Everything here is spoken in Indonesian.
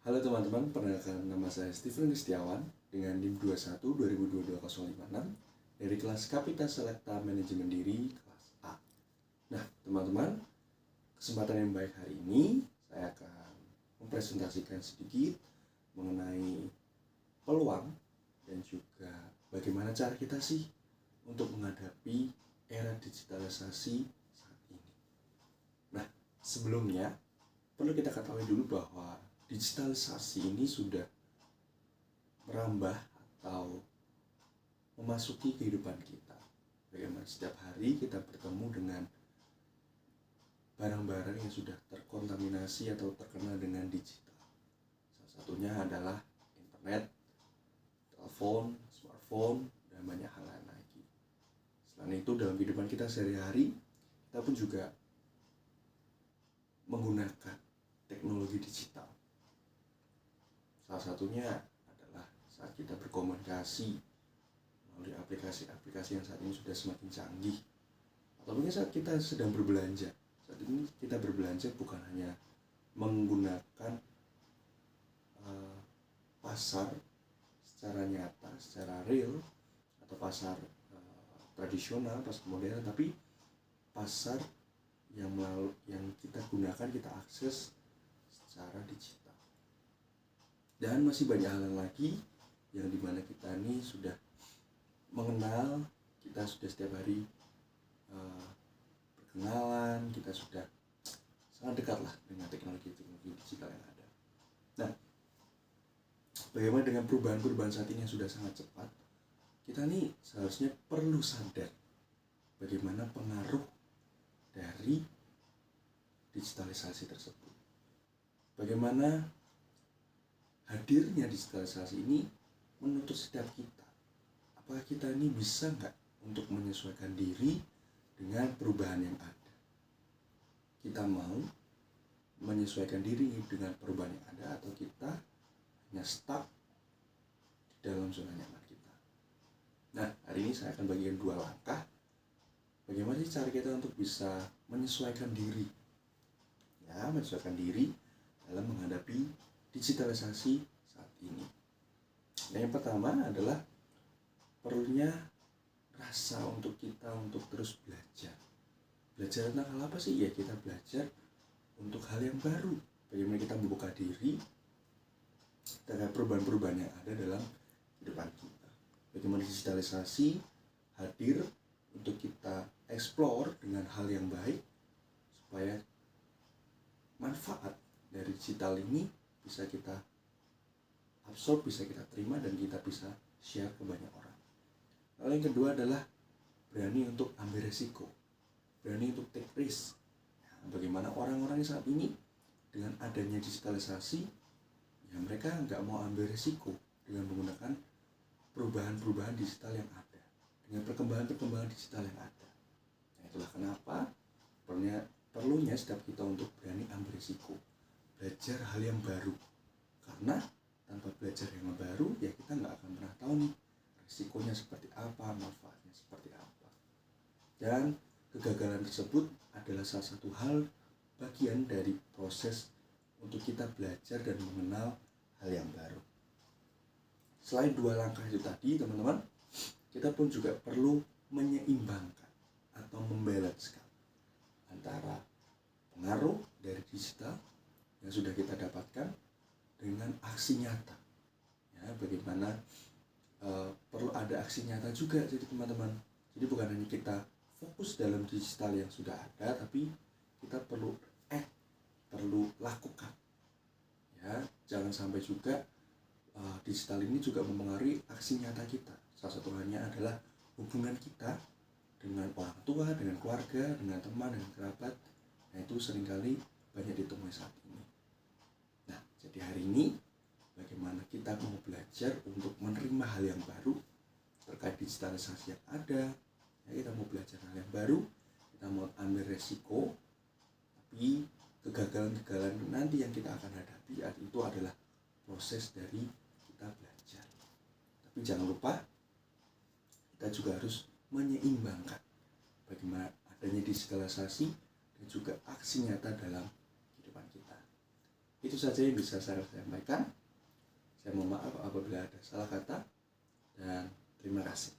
Halo teman-teman, perkenalkan nama saya Steven Kristiawan dengan NIM 21 2022 056 dari kelas Kapital Selekta Manajemen Diri kelas A. Nah, teman-teman, kesempatan yang baik hari ini saya akan mempresentasikan sedikit mengenai peluang dan juga bagaimana cara kita sih untuk menghadapi era digitalisasi saat ini. Nah, sebelumnya perlu kita ketahui dulu bahwa digitalisasi ini sudah merambah atau memasuki kehidupan kita. Bagaimana setiap hari kita bertemu dengan barang-barang yang sudah terkontaminasi atau terkena dengan digital. Salah satunya adalah internet, telepon, smartphone, dan banyak hal lain lagi. Selain itu, dalam kehidupan kita sehari-hari, kita pun juga menggunakan teknologi digital. Salah satunya adalah saat kita berkomunikasi melalui aplikasi-aplikasi yang saat ini sudah semakin canggih. Atau mungkin saat kita sedang berbelanja. Saat ini kita berbelanja bukan hanya menggunakan pasar secara nyata, secara real, atau pasar tradisional, pasar modern, tapi pasar yang kita gunakan, kita akses secara digital. Dan masih banyak hal lagi yang dimana kita ini sudah mengenal, kita sudah setiap hari berkenalan, kita sudah sangat dekat lah dengan teknologi digital yang ada. Nah, bagaimana dengan perubahan-perubahan saat ini yang sudah sangat cepat? Kita nih seharusnya perlu sadar bagaimana pengaruh dari digitalisasi tersebut. Bagaimana hadirnya digitalisasi ini menuntut setiap kita. Apakah kita ini bisa nggak untuk menyesuaikan diri dengan perubahan yang ada? Kita mau menyesuaikan diri dengan perubahan yang ada, atau kita hanya stuck di dalam zona nyaman kita? Nah, hari ini saya akan bagikan 2 langkah. Bagaimana sih cara kita untuk bisa menyesuaikan diri? Ya, menyesuaikan diri dalam menghadapi digitalisasi saat ini. Nah, yang pertama adalah perlunya rasa untuk kita untuk terus belajar. Belajar tentang hal apa sih? Ya, kita belajar untuk hal yang baru. Bagaimana kita membuka diri terhadap perubahan-perubahan yang ada dalam kehidupan kita. Bagaimana digitalisasi hadir untuk kita explore dengan hal yang baik, supaya manfaat dari digital ini bisa kita absorb, bisa kita terima, dan kita bisa share ke banyak orang. Lalu yang kedua adalah berani untuk ambil resiko, berani untuk take risk. Nah, bagaimana orang-orang saat ini dengan adanya digitalisasi, ya mereka nggak mau ambil resiko dengan menggunakan perubahan-perubahan digital yang ada, dengan perkembangan-perkembangan digital yang ada. Nah, itulah kenapa perlunya setiap kita untuk berani ambil resiko, belajar hal yang baru. Karena tanpa belajar yang baru, ya kita nggak akan pernah tahu nih risikonya seperti apa, manfaatnya seperti apa. Dan kegagalan tersebut adalah salah satu hal bagian dari proses untuk kita belajar dan mengenal hal yang baru. Selain 2 langkah itu tadi, teman-teman, kita pun juga perlu menyeimbangkan atau membalancekan antara pengaruh dari digital yang sudah kita dapatkan dengan aksi nyata. Ya, bagaimana perlu ada aksi nyata juga, jadi teman-teman. Jadi bukan hanya kita fokus dalam digital yang sudah ada, tapi kita perlu perlu lakukan. Ya, jangan sampai juga digital ini juga mempengaruhi aksi nyata kita. Salah satu halnya adalah hubungan kita dengan orang tua, dengan keluarga, dengan teman, dengan kerabat. Nah, itu seringkali banyak ditemui saat ini. Nah, jadi hari ini bagaimana kita mau belajar untuk menerima hal yang baru terkait digitalisasi yang ada. Ya, kita mau belajar hal yang baru, kita mau ambil resiko, tapi kegagalan-kegagalan nanti yang kita akan hadapi itu adalah proses dari kita belajar. Tapi jangan lupa, kita juga harus menyeimbangkan bagaimana adanya digitalisasi dan juga aksi nyata dalam kehidupan kita. Itu saja yang bisa saya sampaikan. Saya mohon maaf apabila ada salah kata, dan terima kasih.